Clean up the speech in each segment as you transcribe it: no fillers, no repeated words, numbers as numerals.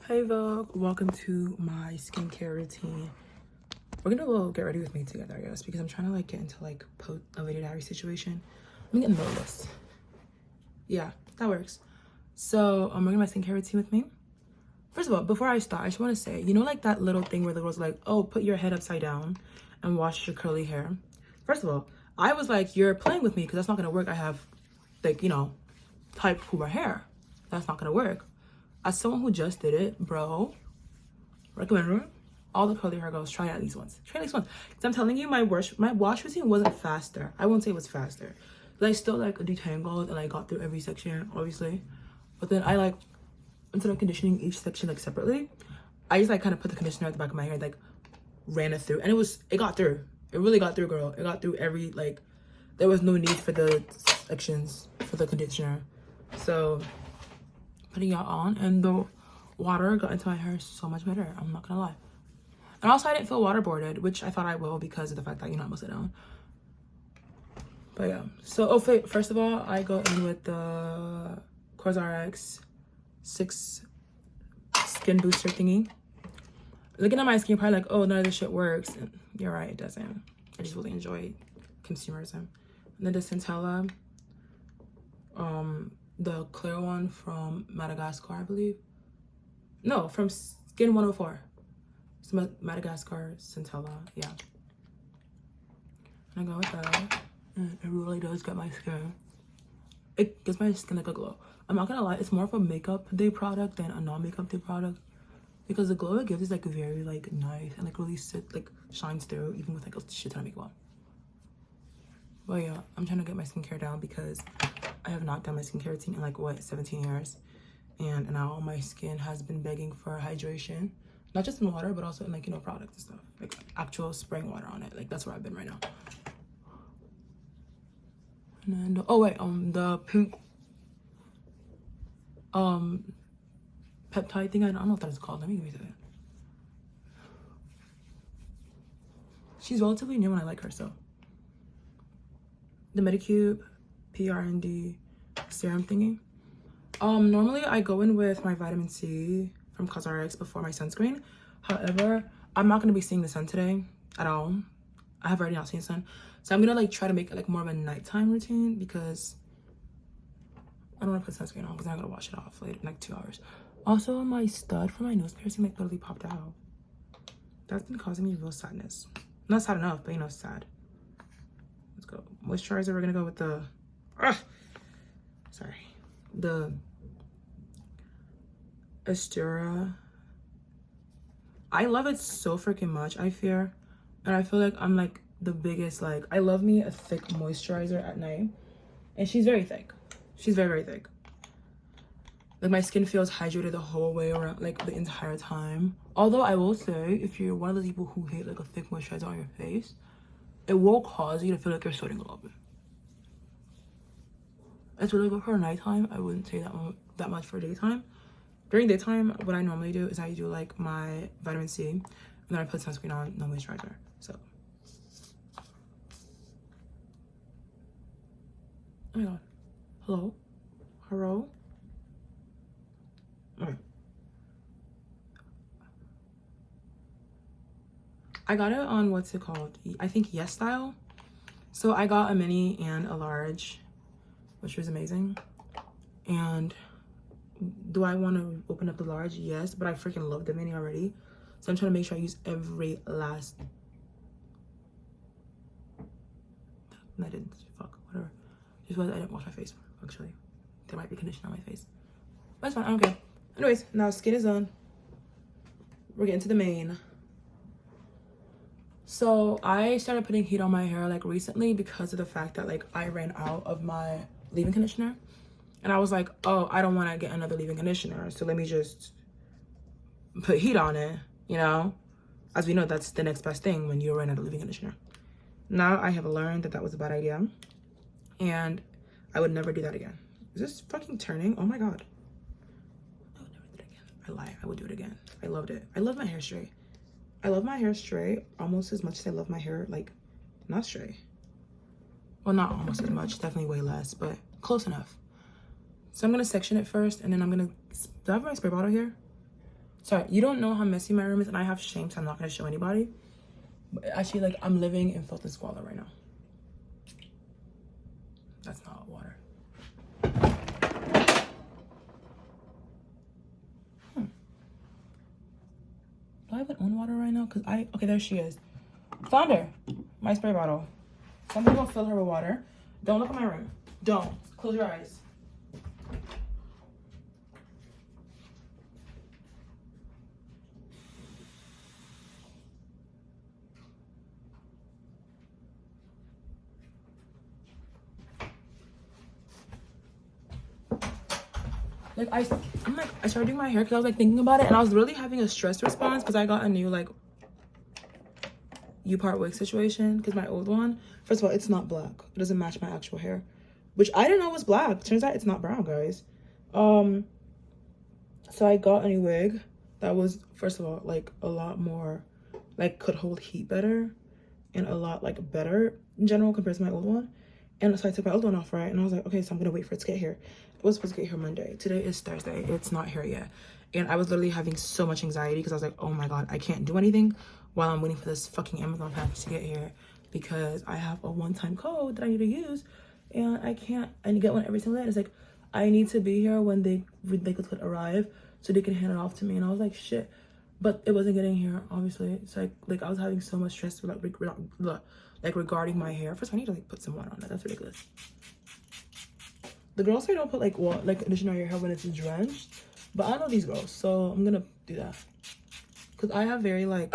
Hey Vogue, welcome to my skincare routine. We're gonna do a little get ready with me together, I guess, because I'm trying to like get into like a video diary situation. Let me get in the list. Yeah, that works. So I'm bringing my skincare routine with me. First of all, before I start, I just want to say, you know, like that little thing where the girl's like, oh, put your head upside down and wash your curly hair. First of all, I was like, you're playing with me because that's not gonna work. I have like, you know, type Puma hair. That's not gonna work. As someone who just did it, bro, recommend all the curly hair girls try it at least once. Try it at least once. Because I'm telling you, my wash routine wasn't faster. I won't say it was faster. But I still like detangled and I got through every section, obviously. But then I like, instead of conditioning each section like separately, I just like kind of put the conditioner at the back of my hair, like ran it through. And it got through. It really got through, girl. It got through every, like, there was no need for the sections for the conditioner. So putting it on and the water got into my hair so much better. I'm not gonna lie. And also I didn't feel waterboarded, which I thought I will because of the fact that, you know, I'm upside down. But yeah. So first of all, I go in with the COSRX 6 skin booster thingy. Looking at my skin, probably like, oh, none of this shit works. And you're right, it doesn't. I just really enjoy consumerism. And then the Centella, the clear one from Madagascar, I believe. No, from Skin 104. It's Madagascar Centella, yeah. And I go with that. And it really does get my skin. It gives my skin like a glow. I'm not gonna lie, it's more of a makeup day product than a non-makeup day product. Because the glow it gives is like very like nice and like really shines through even with like a shit ton of makeup on. But yeah, I'm trying to get my skincare down because I have not done my skincare routine in like what, 17 years. And now my skin has been begging for hydration. Not just in water, but also in like, you know, products and stuff. Like actual spraying water on it. Like that's where I've been right now. And then, oh wait, the pink peptide thing, I don't know what that is called. Let me give you that. She's relatively new and I like her, so. The Medicube PRND serum thingy. Normally I go in with my vitamin C from COSRX before my sunscreen. However, I'm not gonna be seeing the sun today at all. I have already not seen the sun. So I'm gonna like try to make it like more of a nighttime routine because I don't wanna put sunscreen on because I'm gonna wash it off later in like 2 hours. Also, my stud for my nose piercing like literally popped out. That's been causing me real sadness. Not sad enough, but you know, sad. Let's go. Moisturizer, we're gonna go with the, the Astura. I love it so freaking much, I fear. And I feel like I'm like the biggest, like, I love me a thick moisturizer at night. And she's very thick. She's very, very thick. Like my skin feels hydrated the whole way around, like the entire time. Although I will say, if you're one of those people who hate like a thick moisturizer on your face, it will cause you to feel like you're sweating a little bit. It's really good for nighttime. I wouldn't say that much for daytime. During daytime, what I normally do is I do like my vitamin C and then I put sunscreen on, no moisturizer. So. Oh my god. Hello? Hello? Okay. I got it on, what's it called? I think Yes Style. So I got a mini and a large, which was amazing. And do I want to open up the large? Yes, but I freaking love the mini already. So I'm trying to make sure I use every last. I didn't. Fuck, whatever. Just was I didn't wash my face, actually. There might be conditioner on my face. But it's fine, I don't care. Anyways, now skin is done. We're getting to the main. So I started putting heat on my hair like recently because of the fact that like I ran out of my leave-in conditioner. And I was like, oh, I don't want to get another leave-in conditioner. So let me just put heat on it, you know? As we know, that's the next best thing when you run out of leave-in conditioner. Now I have learned that that was a bad idea. And I would never do that again. Is this fucking turning? Oh my god. I would never do it again. I lie. I would do it again. I loved it. I love my hair straight. I love my hair straight almost as much as I love my hair, like, not straight. Well, not almost as much. Definitely way less, but close enough. So I'm going to section it first, and then I'm going to... Do I have my spray bottle here? Sorry, you don't know how messy my room is, and I have shame, so I'm not gonna show anybody. But actually, like, I'm living in filth and squalor right now. That's not water. Do I have an own water right now? Cause okay, there she is. Found her. My spray bottle. I'm gonna go fill her with water. Don't look at my room. Don't. Close your eyes. Like I started doing my hair because I was like thinking about it, and I was really having a stress response because I got a new like U-part wig situation because my old one, first of all, it's not black. It doesn't match my actual hair, which I didn't know was black. Turns out it's not brown, guys. So I got a new wig that was, first of all, like a lot more, like could hold heat better and a lot like better in general compared to my old one. And so I took my old one off, right? And I was like, okay, so I'm gonna wait for it to get here. It was supposed to get here Monday. Today is Thursday. It's not here yet. And I was literally having so much anxiety because I was like, oh my God, I can't do anything while I'm waiting for this fucking Amazon package to get here because I have a one-time code that I need to use and I need to get one every single day. It's like, I need to be here when they could arrive so they can hand it off to me. And I was like, shit. But it wasn't getting here, obviously. So like I was having so much stress like regarding my hair. First, I need to like put some water on it. That's ridiculous. The girls say don't put like conditioner on your hair when it's drenched, but I know these girls, so I'm gonna do that. Cause I have very like,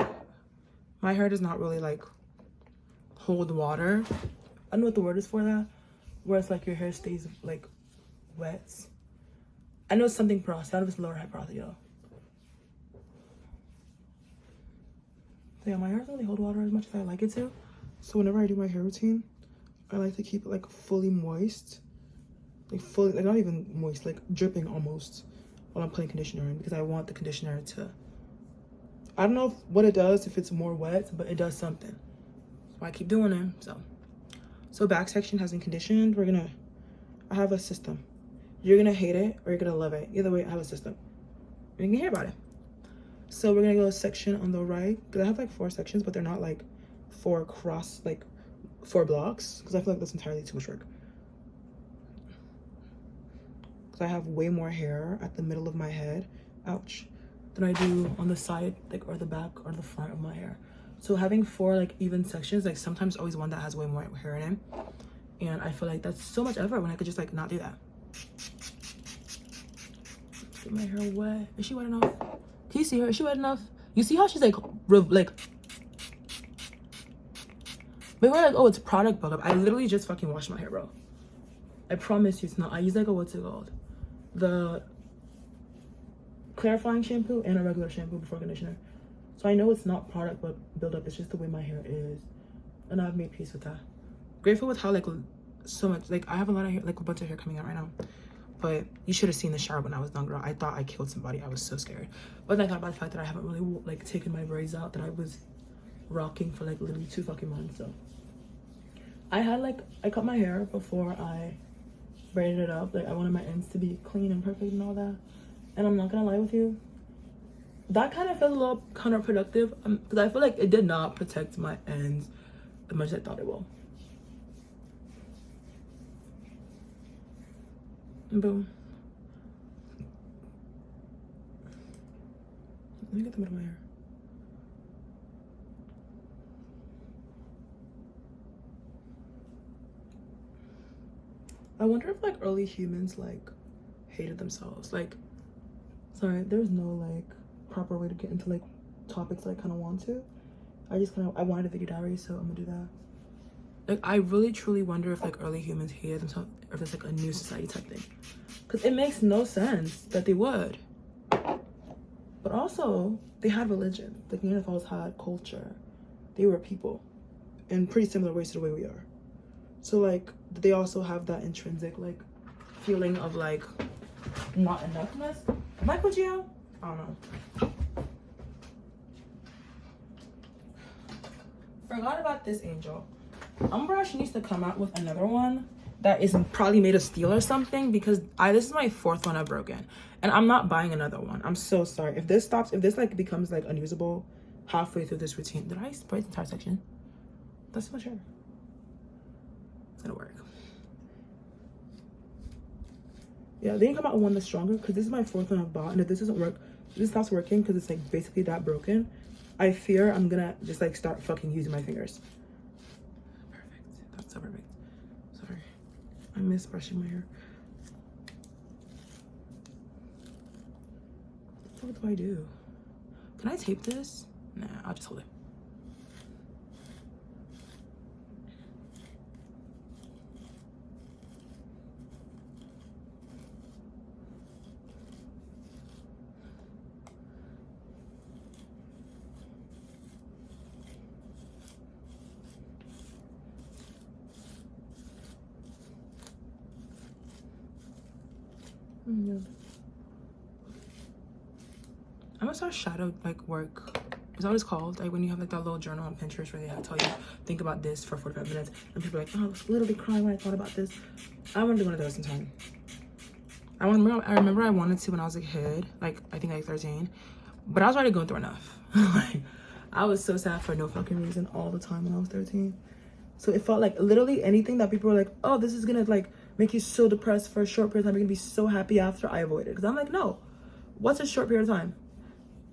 my hair does not really like hold water. I don't know what the word is for that. Where it's like your hair stays like wet. I know it's something porosity. I don't know if it's lower head porosity though. So yeah, my hair doesn't really hold water as much as I like it to. So whenever I do my hair routine, I like to keep it like fully moist. Like fully, like not even moist, like dripping almost while I'm putting conditioner in because I want the conditioner to, I don't know what it does if it's more wet, but it does something. So I keep doing it. So back section has been conditioned. I have a system. You're gonna hate it or you're gonna love it. Either way, I have a system. You can hear about it. So we're gonna go section on the right because I have like 4 sections, but they're not like 4 blocks because I feel like that's entirely too much work. I have way more hair at the middle of my head, ouch, than I do on the side, like, or the back or the front of my hair. So having 4 like even sections, like sometimes always one that has way more hair in it, and I feel like that's so much effort when I could just like not do that. Get my hair wet. Is she wet enough? Can you see her? Is she wet enough? You see how she's like but we're like, oh, it's product buildup. I literally just fucking washed my hair, bro. I promise you it's not. I use like what's it called? The clarifying shampoo and a regular shampoo before conditioner. So I know it's not product buildup. It's just the way my hair is. And I've made peace with that. Grateful with how like so much, like I have a lot of hair, like a bunch of hair coming out right now. But you should have seen the shower when I was done, girl. I thought I killed somebody. I was so scared. But I thought about the fact that I haven't really like taken my braids out that I was rocking for like literally 2 fucking months. So I cut my hair before I braided it up. Like I wanted my ends to be clean and perfect and all that. And I'm not gonna lie with you, that kind of felt a little counterproductive because I feel like it did not protect my ends as much as I thought it will. And boom. Let me get the middle of my hair. I wonder if like early humans like hated themselves. Like, sorry, there's no like proper way to get into like topics that I kind of want to. I wanted a video diary, so I'm gonna do that. Like, I really truly wonder if like early humans hated themselves, or if it's like a new society type thing. Because it makes no sense that they would. But also, they had religion. Like Neanderthals had culture. They were people in pretty similar ways to the way we are. So like, they also have that intrinsic like feeling of like not enoughness. Am I put you out? I don't know. Forgot about this angel. Umbra, she needs to come out with another one that is probably made of steel or something, because this is my 4th one I've broken, and I'm not buying another one. I'm so sorry. If this like becomes like unusable halfway through this routine. Did I spray the entire section? That's much hair. It's gonna work. Yeah, they didn't come out with one that's stronger, because this is my 4th one I've bought, and if this doesn't work, if this stops working because it's like basically that broken, I fear I'm gonna just like start fucking using my fingers. Perfect. That's so perfect. Sorry, I miss brushing my hair. What do I do? Can I tape this? Nah, I'll just hold it. Yeah. I'm gonna start shadow like work. Is that what it's called? Like when you have like that little journal on Pinterest where they have to tell you think about this for 45 minutes, and people are like, oh, I was literally crying when I thought about this. I want to do one of those sometime. I remember I wanted to when I was a kid, like I think like 13, but I was already going through enough. Like I was so sad for no fucking reason all the time when I was 13. So it felt like literally anything that people were like, oh, this is gonna like make you so depressed for a short period of time, you're gonna be so happy after, I avoided. Because I'm like, no, what's a short period of time?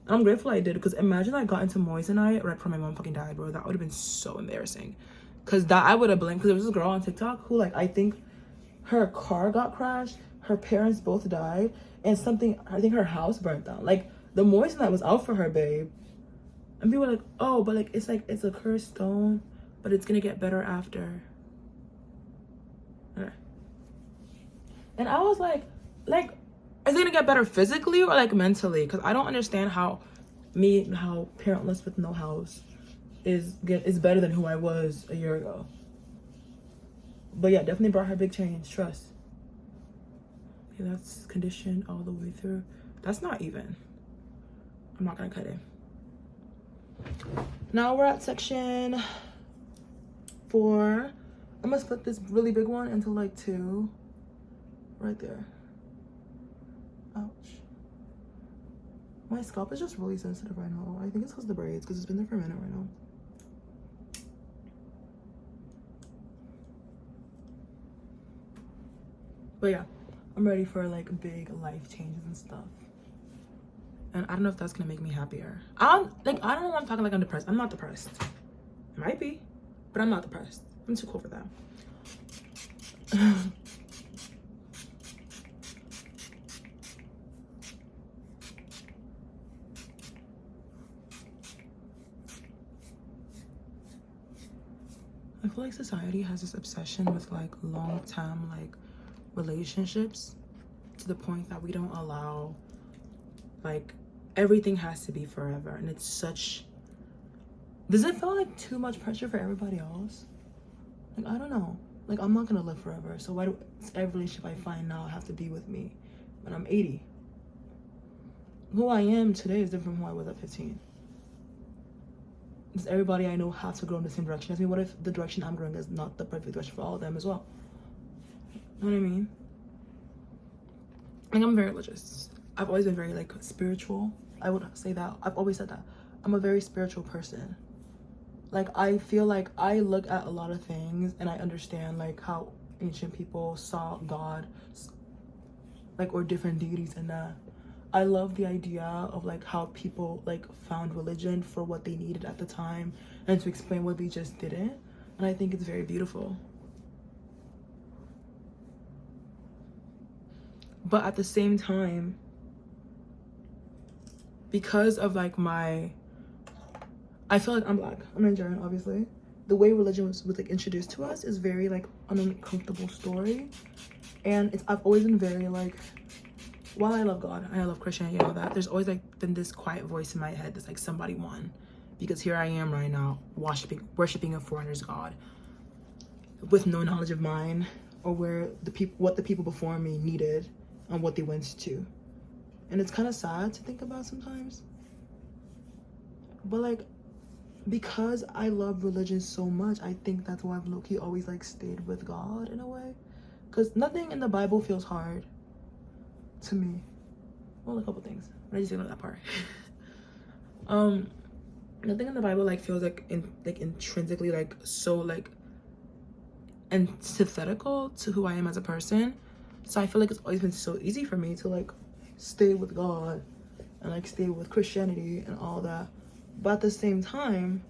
I'm grateful I did, because imagine I got into Moissanite right before my mom fucking died, bro. That would have been so embarrassing. Because that I would have blamed, because there was this girl on TikTok who like, I think her car got crashed, her parents both died, and I think her house burnt down. Like the Moissanite was out for her, babe. And people were like, oh, but like it's a cursed stone, but it's gonna get better after. Okay. And I was like, is it gonna get better physically or like mentally? Because I don't understand how parentless with no house is better than who I was a year ago. But yeah, definitely brought her big change. Trust. Okay, that's conditioned all the way through. That's not even. I'm not gonna cut it. Now we're at section 4. I'm gonna split this really big one into like 2. Right there. Ouch. My scalp is just really sensitive right now. I think it's because of the braids, because it's been there for a minute right now. But yeah, I'm ready for like big life changes and stuff. And I don't know if that's gonna make me happier. I don't know why I'm talking like I'm depressed. I'm not depressed. I might be, but I'm not depressed. I'm too cool for that. I feel like society has this obsession with like long-term like relationships, to the point that we don't allow like everything has to be forever. And it's such, does it feel like too much pressure for everybody else? Like I don't know, like I'm not gonna live forever, so why do every relationship I find now have to be with me when I'm 80? Who I am today is different from who I was at 15. Does everybody I know have to grow in the same direction as me? What if the direction I'm growing is not the perfect direction for all of them as well? You know what I mean? Like I'm very religious. I've always been very like spiritual. I would say that. I've always said that. I'm a very spiritual person. Like I feel like I look at a lot of things and I understand like how ancient people saw God, like, or different deities in that. I love the idea of like how people like found religion for what they needed at the time and to explain what we just didn't. And I think it's very beautiful. But at the same time, because of like I feel like I'm Black, I'm Nigerian, obviously. The way religion was like introduced to us is very like an uncomfortable story. And I've always been very like, while I love God and I love Christianity and all that, there's always like been this quiet voice in my head that's like, somebody won. Because here I am right now worshiping a foreigner's God with no knowledge of mine or what the people before me needed and what they went to. And it's kind of sad to think about sometimes. But like, because I love religion so much, I think that's why I've low-key always like stayed with God in a way. because nothing in the Bible feels hard to me. Well, a couple things, but I just didn't know that part. Nothing in the Bible like feels like intrinsically like so like antithetical to who I am as a person. So I feel like it's always been so easy for me to like stay with God and like stay with Christianity and all that. But at the same time,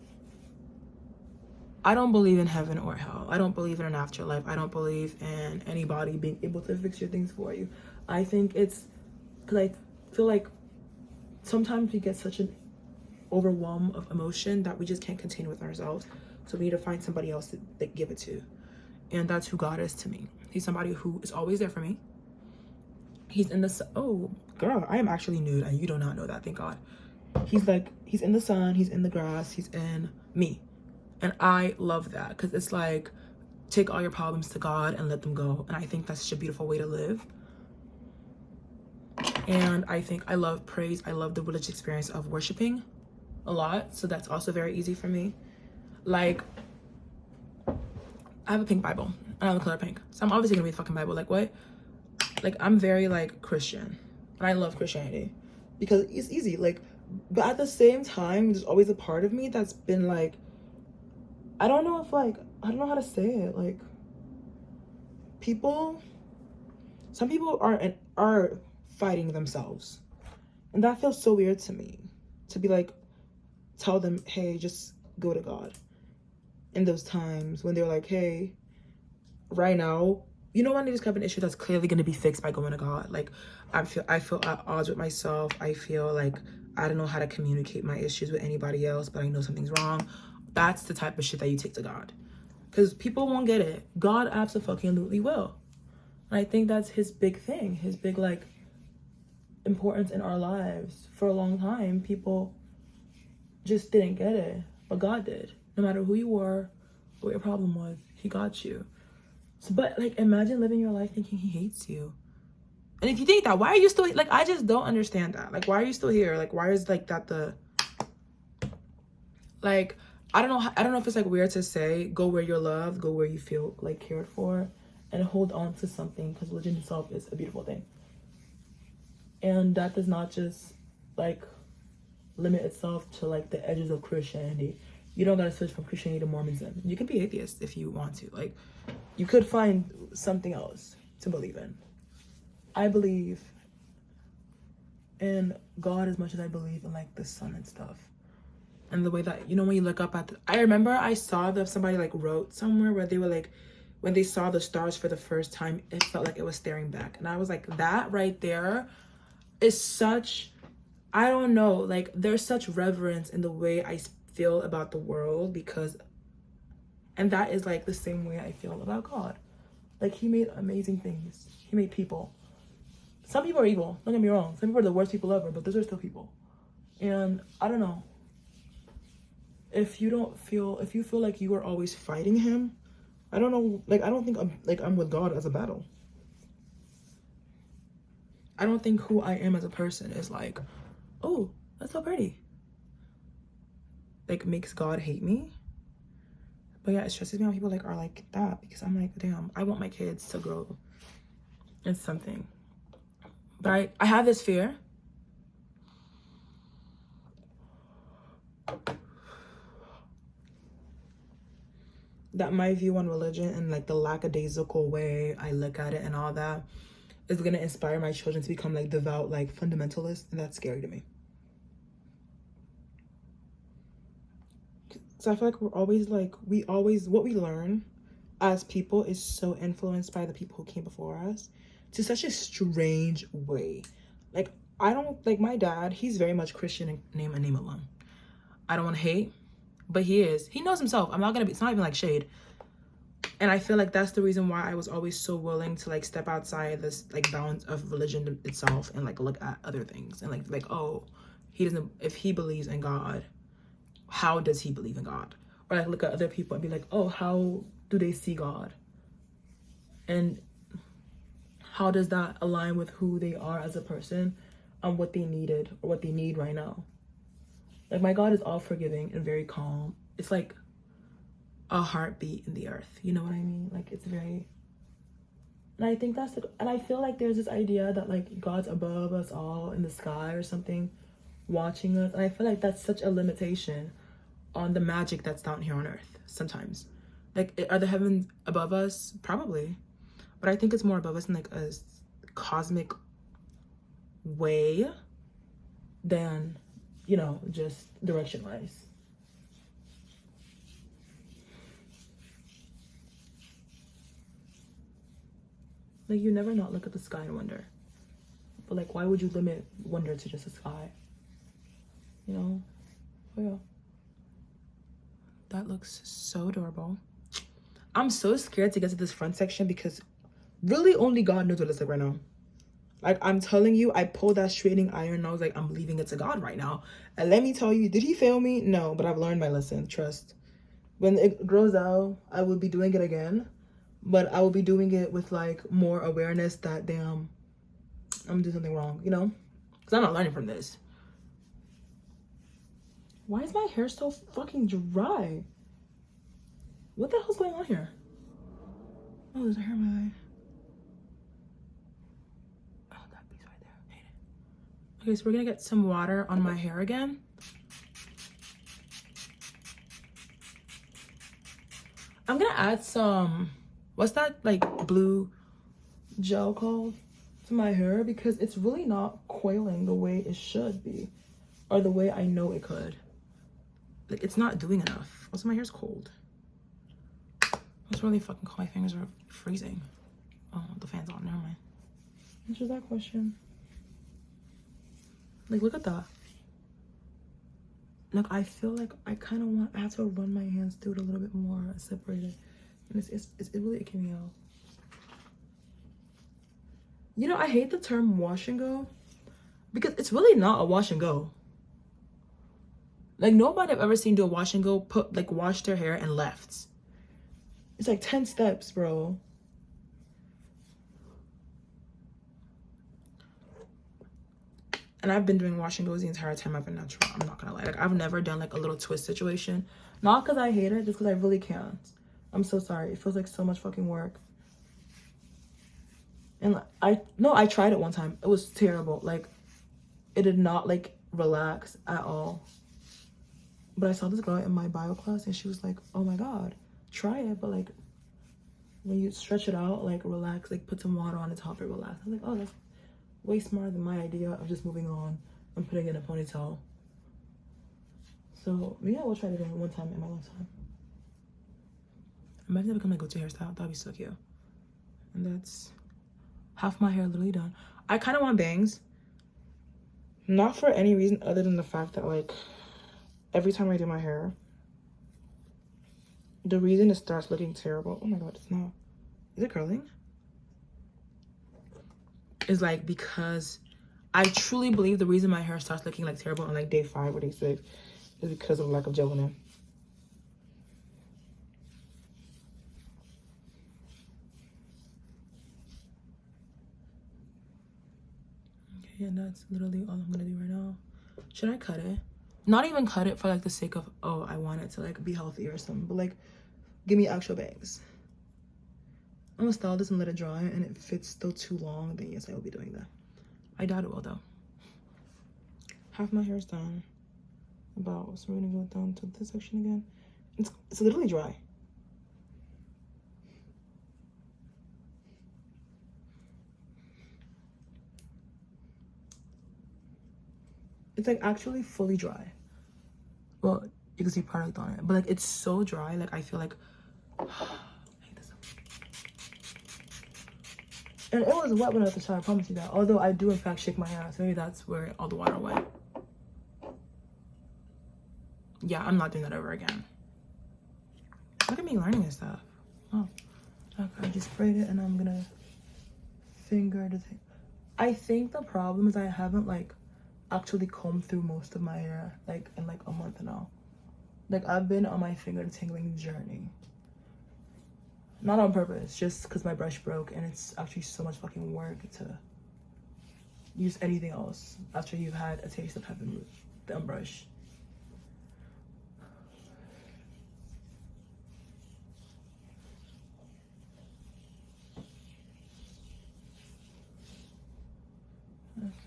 I don't believe in heaven or hell. I don't believe in an afterlife. I don't believe in anybody being able to fix your things for you. I think it's because I feel like sometimes we get such an overwhelm of emotion that we just can't contain with ourselves. So we need to find somebody else to like, give it to. And that's who God is to me. He's somebody who is always there for me. He's in the oh girl, I am actually nude and you do not know that, thank God. He's in the sun, he's in the grass, he's in me. And I love that because it's like take all your problems to God and let them go. And I think that's such a beautiful way to live. And I think I love praise. I love the religious experience of worshiping a lot. So that's also very easy for me. Like, I have a pink Bible. I have the color pink. So I'm obviously gonna read the fucking Bible. Like, what? Like, I'm very, like, Christian. And I love Christianity. Because it's easy. Like, but at the same time, there's always a part of me that's been, like, I don't know if, like, I don't know how to say it. Like, some people are fighting themselves. And that feels so weird to me. To be, like, tell them, hey, just go to God. In those times when they're like, hey, right now, you know when there's kind of an issue that's clearly going to be fixed by going to God. Like, I feel at odds with myself. I feel like I don't know how to communicate my issues with anybody else, but I know something's wrong. That's the type of shit that you take to God. Because people won't get it. God absolutely will. And I think that's his big thing. His big, like, importance in our lives. For a long time, people just didn't get it. But God did. No matter who you were, what your problem was, he got you. So, but, like, imagine living your life thinking he hates you. And if you think that, why are you still, like, I just don't understand that. Like, why are you still here? Like, why is, like, that the, like, I don't know if it's, like, weird to say, go where you're loved, go where you feel, like, cared for, and hold on to something, because religion itself is a beautiful thing. And that does not just, like, limit itself to, like, the edges of Christianity. You don't gotta switch from Christianity to Mormonism. You can be atheist if you want to. Like, you could find something else to believe in. I believe in God as much as I believe in, like, the sun and stuff. And the way that, you know, when you look up at I remember I saw that somebody, like, wrote somewhere where they were, like, when they saw the stars for the first time, it felt like it was staring back. And I was like, that right there is such, I don't know, like, there's such reverence in the way I feel about the world, because, and that is like the same way I feel about God. Like, he made amazing things. He made people. Some people are evil, don't get me wrong. Some people are the worst people ever, but those are still people. And I don't know, if you feel like you are always fighting him, I don't know, like, I don't think I'm with God as a battle. I don't think who I am as a person is like, oh, that's so pretty, like, makes God hate me. But yeah, it stresses me when people, like, are like that, because I'm like, damn, I want my kids to grow in something. But I have this fear that my view on religion and, like, the lackadaisical way I look at it and all that is gonna inspire my children to become, like, devout, like, fundamentalists, and that's scary to me. So I feel like we're always, like, what we learn as people is so influenced by the people who came before us to such a strange way. Like, I don't, like, my dad, he's very much Christian in name and name alone. I don't want to hate, but he is. He knows himself. It's not even, like, shade. And I feel like that's the reason why I was always so willing to, like, step outside this, like, bounds of religion itself and, like, look at other things and, like, oh, if he believes in God, how does he believe in God? Or, like, look at other people and be like, oh, how do they see God? And how does that align with who they are as a person and what they needed or what they need right now? Like, my God is all forgiving and very calm. It's like a heartbeat in the earth. You know what I mean? Like, it's very, And I think that's and I feel like there's this idea that like God's above us all in the sky or something, watching us. And I feel like that's such a limitation on the magic that's down here on earth sometimes. Like, are the heavens above us? Probably. But I think it's more above us in like a cosmic way than, you know, just direction wise. Like, you never not look at the sky and wonder. But like, why would you limit wonder to just the sky? You know? Oh yeah. That looks so adorable. I'm so scared to get to this front section because really only God knows what it's like right now. Like, I'm telling you, I pulled that straightening iron and I was like, I'm leaving it to God right now. And let me tell you, did he fail me? No, but I've learned my lesson, trust. When it grows out, I will be doing it again. But I will be doing it with like more awareness that, damn, I'm doing something wrong, you know? Because I'm not learning from this. Why is my hair so fucking dry? What the hell's going on here? Oh, there's a hair in my eye. Oh, that piece right there. Hate it. Okay, so we're gonna get some water on my hair again. I'm gonna add some, what's that like blue gel called, to my hair because it's really not coiling the way it should be, or the way I know it could. Like, it's not doing enough. Also, my hair's cold. It's really fucking cold. My fingers are freezing. Oh, the fan's on. Never mind. Answer that question. Like, look at that. Like, I feel like I kind of I have to run my hands through it a little bit more, separate it. And it's really icky me out. You know, I hate the term wash and go because it's really not a wash and go. Like, nobody I've ever seen do a wash and go, wash their hair and left. It's like 10 steps, bro. And I've been doing wash and goes the entire time I've been natural. I'm not gonna lie. Like, I've never done like a little twist situation. Not because I hate it, just because I really can't. I'm so sorry. It feels like so much fucking work. And I tried it one time. It was terrible. Like, it did not like relax at all. But I saw this girl in my bio class and she was like, oh my God, try it. But like, when you stretch it out, like relax, like put some water on the top, it relax. I was like, oh, that's way smarter than my idea of just moving on and putting in a ponytail. So maybe I will try it again one time in my lifetime. Imagine that become my go-to hairstyle. That'd be so cute. And that's half my hair literally done. I kind of want bangs. Not for any reason other than the fact that like every time I do my hair, the reason it starts looking terrible, oh my God, it's not, is it curling? Is like because I truly believe the reason my hair starts looking like terrible on like day 5 or day 6 is because of lack of gel in it. Okay, and that's literally all I'm gonna do right now. Should I cut it? Not even cut it for like the sake of, oh, I want it to like be healthy or something, but like give me actual bangs. I'm gonna style this and let it dry, and if it's still too long, then yes, I will be doing that. I doubt it will though. Half my hair is done. So we're gonna go down to this section again. It's literally dry. It's like actually fully dry. Well, you can see product on it, but like it's so dry. Like I feel like I hate this. And it was wet when I was at the shower, I promise you that. Although I do in fact shake my hair, so maybe that's where all the water went. Yeah, I'm not doing that over again. Look at me learning this stuff. Oh, okay, I just sprayed it and I'm gonna finger the thing. I think the problem is I haven't like actually combed through most of my hair like in like a month now. Like I've been on my finger tingling journey. Not on purpose, just because my brush broke and it's actually so much fucking work to use anything else after you've had a taste of heaven with the brush.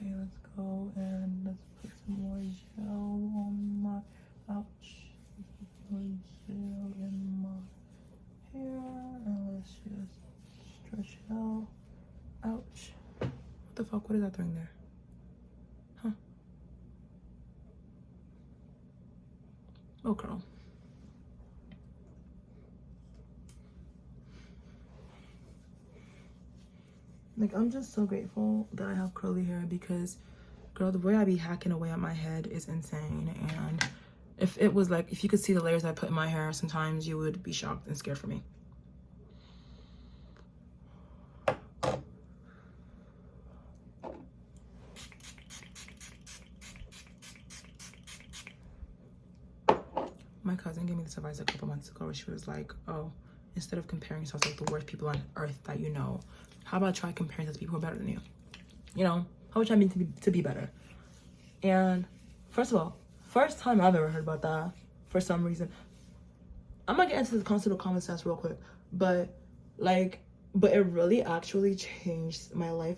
Okay, let's go and let's put some more gel on my, ouch, more gel in my hair, and let's just stretch it out. Ouch. What the fuck? What is that thing there? Huh. Oh, girl. Like, I'm just so grateful that I have curly hair because, girl, the way I be hacking away at my head is insane. And if it was like, if you could see the layers I put in my hair, sometimes you would be shocked and scared for me. My cousin gave me this advice a couple months ago where she was like, oh, instead of comparing yourself to like the worst people on earth that you know, how about try comparing yourself to people who are better than you? You know, how about try to be better? And first of all, first time I've ever heard about that for some reason. I'm gonna get into the concept of common sense real quick, but it really actually changed my life.